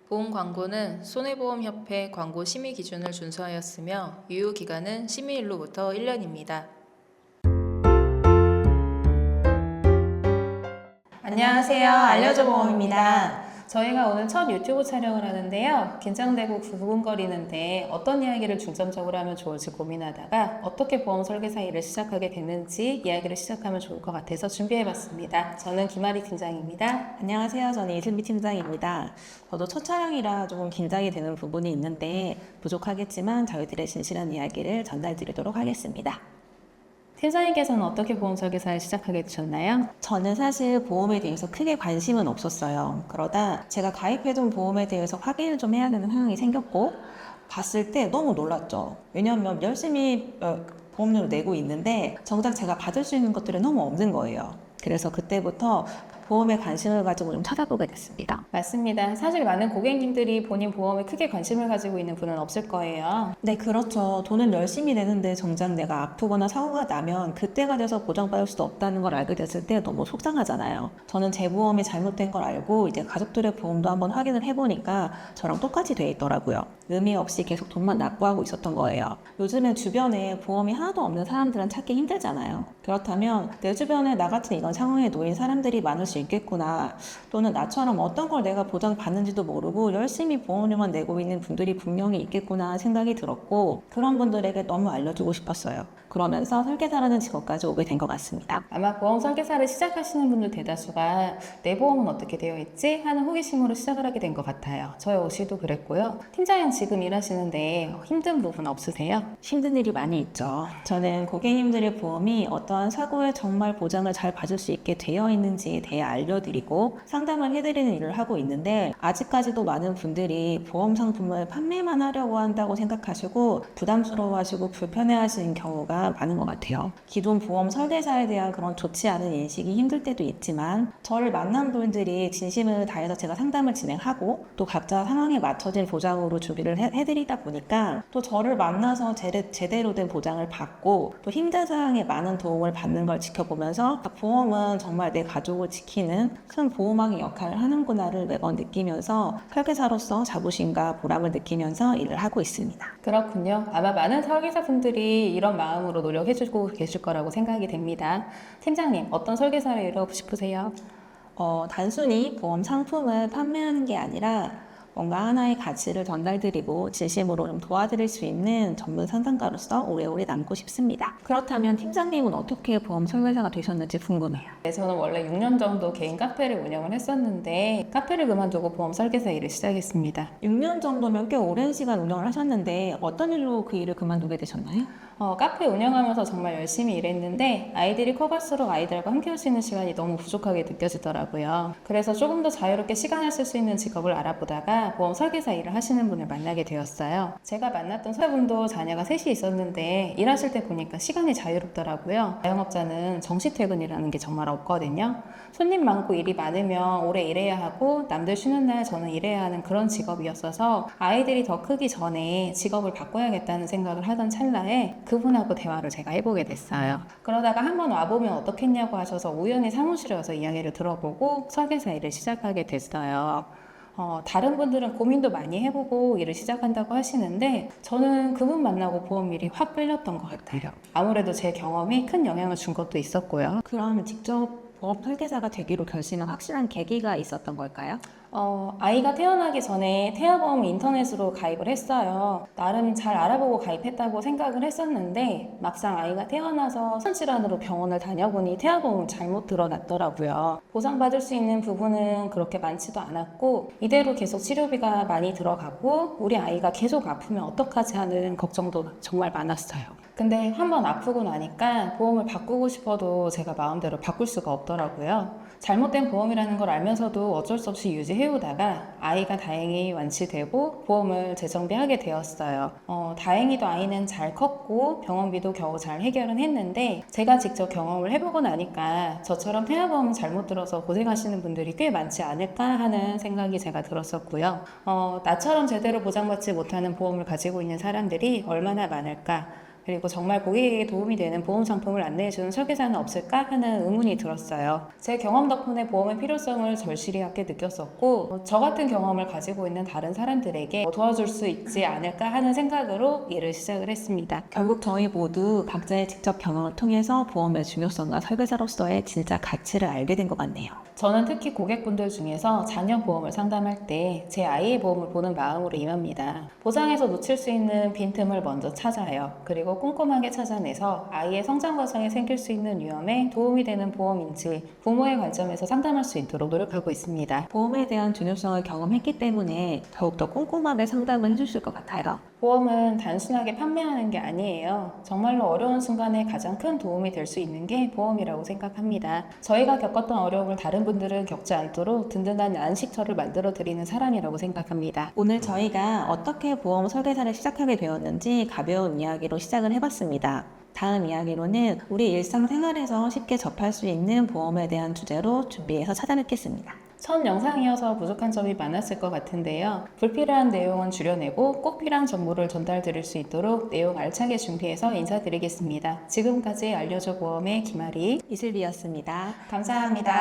보험 광고는 손해보험협회 광고 심의 기준을 준수하였으며 유효 기간은 심의일로부터 1년입니다. 안녕하세요. 알려줘 보험입니다. 저희가 오늘 첫 유튜브 촬영을 하는데요. 긴장되고 두근거리는데 어떤 이야기를 중점적으로 하면 좋을지 고민하다가 어떻게 보험 설계사 일을 시작하게 됐는지 이야기를 시작하면 좋을 것 같아서 준비해봤습니다. 저는 김아리 팀장입니다. 안녕하세요. 저는 이슬미 팀장입니다. 저도 첫 촬영이라 조금 긴장이 되는 부분이 있는데 부족하겠지만 저희들의 진실한 이야기를 전달드리도록 하겠습니다. 팀장님께서는 어떻게 보험 설계사를 시작하게 되셨나요? 저는 사실 보험에 대해서 크게 관심은 없었어요. 그러다 제가 가입해둔 보험에 대해서 확인을 좀 해야 되는 상황이 생겼고 봤을 때 너무 놀랐죠. 왜냐하면 열심히 보험료를 내고 있는데 정작 제가 받을 수 있는 것들이 너무 없는 거예요. 그래서 그때부터 보험에 관심을 가지고 좀 찾아보게 됐습니다. 맞습니다. 사실 많은 고객님들이 본인 보험에 크게 관심을 가지고 있는 분은 없을 거예요. 네, 그렇죠. 돈을 열심히 내는데 정작 내가 아프거나 사고가 나면 그때가 돼서 보장받을 수도 없다는 걸 알게 됐을 때 너무 속상하잖아요. 저는 제 보험이 잘못된 걸 알고 이제 가족들의 보험도 한번 확인을 해보니까 저랑 똑같이 돼 있더라고요. 의미 없이 계속 돈만 납부하고 있었던 거예요. 요즘에 주변에 보험이 하나도 없는 사람들은 찾기 힘들잖아요. 그렇다면 내 주변에 나 같은 이런 상황에 놓인 사람들이 많을 수 있겠구나. 또는 나처럼 어떤 걸 내가 보장받는지도 모르고 열심히 보험료만 내고 있는 분들이 분명히 있겠구나 생각이 들었고 그런 분들에게 너무 알려주고 싶었어요. 그러면서 설계사라는 직업까지 오게 된 것 같습니다. 아마 보험 설계사를 시작하시는 분들 대다수가 내 보험은 어떻게 되어 있지? 하는 호기심으로 시작을 하게 된 것 같아요. 저희 옷이도 그랬고요. 팀장님 지금 일하시는데 힘든 부분 없으세요? 힘든 일이 많이 있죠. 저는 고객님들의 보험이 어떠한 사고에 정말 보장을 잘 받을 수 있게 되어 있는지에 대해 알려드리고 상담을 해드리는 일을 하고 있는데 아직까지도 많은 분들이 보험 상품을 판매만 하려고 한다고 생각하시고 부담스러워하시고 불편해하시는 경우가 많은 것 같아요. 기존 보험 설계사에 대한 그런 좋지 않은 인식이 힘들 때도 있지만 저를 만난 분들이 진심을 다해서 제가 상담을 진행하고 또 각자 상황에 맞춰진 보장으로 준비를 해드리다 보니까 또 저를 만나서 제대로 된 보장을 받고 또 힘든 상황에 많은 도움을 받는 걸 지켜보면서 보험은 정말 내 가족을 지키는 큰 보호막의 역할을 하는구나를 매번 느끼면서 설계사로서 자부심과 보람을 느끼면서 일을 하고 있습니다. 그렇군요. 아마 많은 설계사분들이 이런 마음으로 노력해주고 계실 거라고 생각이 됩니다. 팀장님, 어떤 설계사를 일하고 싶으세요? 단순히 보험 상품을 판매하는 게 아니라 뭔가 하나의 가치를 전달드리고 진심으로 좀 도와드릴 수 있는 전문 상담가로서 오래오래 남고 싶습니다. 그렇다면 팀장님은 어떻게 보험 설계사가 되셨는지 궁금해요. 네, 저는 원래 6년 정도 개인 카페를 운영을 했었는데 카페를 그만두고 보험 설계사 일을 시작했습니다. 6년 정도면 꽤 오랜 시간 운영을 하셨는데 어떤 일로 그 일을 그만두게 되셨나요? 카페 운영하면서 정말 열심히 일했는데 아이들이 커갈수록 아이들과 함께 할 수 있는 시간이 너무 부족하게 느껴지더라고요. 그래서 조금 더 자유롭게 시간을 쓸 수 있는 직업을 알아보다가 보험 설계사 일을 하시는 분을 만나게 되었어요. 제가 만났던 선생분도 자녀가 셋이 있었는데 일하실 때 보니까 시간이 자유롭더라고요. 자영업자는 정시퇴근이라는 게 정말 없거든요. 손님 많고 일이 많으면 오래 일해야 하고 남들 쉬는 날 저는 일해야 하는 그런 직업이었어서 아이들이 더 크기 전에 직업을 바꿔야겠다는 생각을 하던 찰나에 그분하고 대화를 제가 해보게 됐어요. 그러다가 한번 와보면 어떻겠냐고 하셔서 우연히 사무실에 와서 이야기를 들어보고 설계사 일을 시작하게 됐어요. 다른 분들은 고민도 많이 해보고 일을 시작한다고 하시는데 저는 그분 만나고 보험 일이 확 끌렸던 것 같아요. 아무래도 제 경험이 큰 영향을 준 것도 있었고요. 그럼 직접 보험 설계사가 되기로 결심한 확실한 계기가 있었던 걸까요? 아이가 태어나기 전에 태아보험 인터넷으로 가입을 했어요. 나름 잘 알아보고 가입했다고 생각을 했었는데 막상 아이가 태어나서 선질환으로 병원을 다녀보니 태아보험은 잘못 드러났더라고요. 보상받을 수 있는 부분은 그렇게 많지도 않았고 이대로 계속 치료비가 많이 들어가고 우리 아이가 계속 아프면 어떡하지 하는 걱정도 정말 많았어요. 근데 한번 아프고 나니까 보험을 바꾸고 싶어도 제가 마음대로 바꿀 수가 없더라고요. 잘못된 보험이라는 걸 알면서도 어쩔 수 없이 유지해오다가 아이가 다행히 완치되고 보험을 재정비하게 되었어요. 다행히도 아이는 잘 컸고 병원비도 겨우 잘 해결은 했는데 제가 직접 경험을 해보고 나니까 저처럼 태아보험은 잘못 들어서 고생하시는 분들이 꽤 많지 않을까 하는 생각이 제가 들었었고요. 나처럼 제대로 보장받지 못하는 보험을 가지고 있는 사람들이 얼마나 많을까 그리고 정말 고객에게 도움이 되는 보험 상품을 안내해주는 설계사는 없을까 하는 의문이 들었어요. 제 경험 덕분에 보험의 필요성을 절실하게 느꼈었고 저 같은 경험을 가지고 있는 다른 사람들에게 도와줄 수 있지 않을까 하는 생각으로 일을 시작을 했습니다. 결국 저희 모두 각자의 직접 경험을 통해서 보험의 중요성과 설계사로서의 진짜 가치를 알게 된 것 같네요. 저는 특히 고객분들 중에서 자녀 보험을 상담할 때 제 아이의 보험을 보는 마음으로 임합니다. 보장에서 놓칠 수 있는 빈틈을 먼저 찾아요. 그리고 꼼꼼하게 찾아내서 아이의 성장 과정에 생길 수 있는 위험에 도움이 되는 보험인지 부모의 관점에서 상담할 수 있도록 노력하고 있습니다. 보험에 대한 중요성을 경험했기 때문에 더욱더 꼼꼼하게 상담을 해주실 것 같아요. 보험은 단순하게 판매하는 게 아니에요. 정말로 어려운 순간에 가장 큰 도움이 될 수 있는 게 보험이라고 생각합니다. 저희가 겪었던 어려움을 다른 분들은 겪지 않도록 든든한 안식처를 만들어 드리는 사람이라고 생각합니다. 오늘 저희가 어떻게 보험 설계사를 시작하게 되었는지 가벼운 이야기로 시작을 해봤습니다. 다음 이야기로는 우리 일상생활에서 쉽게 접할 수 있는 보험에 대한 주제로 준비해서 찾아뵙겠습니다. 첫 영상이어서 부족한 점이 많았을 것 같은데요. 불필요한 내용은 줄여내고 꼭 필요한 정보를 전달 드릴 수 있도록 내용 알차게 준비해서 인사드리겠습니다. 지금까지 알려줘 보험의 김아리 이슬비였습니다. 감사합니다.